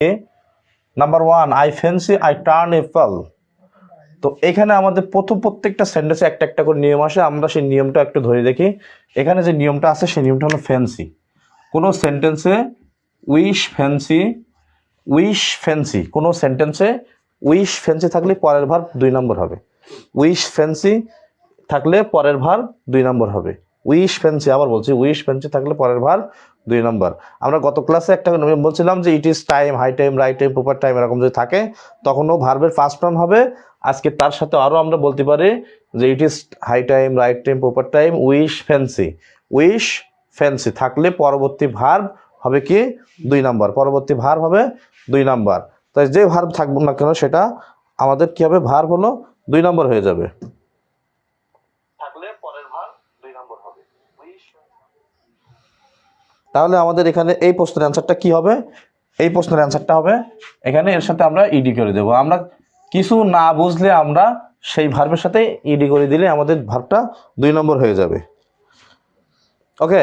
Number 1 I fancy I turn Apple. তো এখানে আমাদের প্রত্যেকটা সেন্টেন্সে একটা একটা করে নিয়ম আসে, আমরা সেই নিয়মটা একটু ধরে দেখি। এখানে যে নিয়মটা আছে সেই নিয়মটা হলো ফ্যান্সি। কোনো সেন্টেন্সে উইশ ফ্যান্সি কোনো সেন্টেন্সে উইশ ফ্যান্সি থাকলে পরের ভার্ব 2 নম্বর হবে। উইশ ফ্যান্সি থাকলে পরের ভার্ব 2 নম্বর হবে। উইশ ফ্যান্সি, আবার বলছি, উইশ ফ্যান্সি থাকলে পরের ভার্ব 2 নম্বর। আমরা গত ক্লাসে একটা বলছিলাম যে it is time, high time, right time, proper time এরকম যদি থাকে তখনও ভার্বের ফার্স্ট ফর্ম হবে। আজকে তার সাথে আরও আমরা বলতে পারি যে it is high time, right time, proper time, wish fancy থাকলে পরবর্তী ভার্ব হবে কি 2 নম্বর। পরবর্তী ভার্ব হবে 2 নম্বর। তাই যে ভার্ব থাকবে না কেন সেটা আমাদের কি হবে, ভার্ব হলো 2 নম্বর হয়ে যাবে। তাহলে আমাদের এখানে এই প্রশ্নের অ্যান্সারটা কি হবে? এই প্রশ্নের অ্যান্সারটা হবে এখানে এর সাথে আমরা ইডি করে দেবো। আমরা কিছু না বুঝলে আমরা সেই ভার্বের সাথে ইডি করে দিলে আমাদের ভার্বটা 2 নম্বর হয়ে যাবে। ওকে।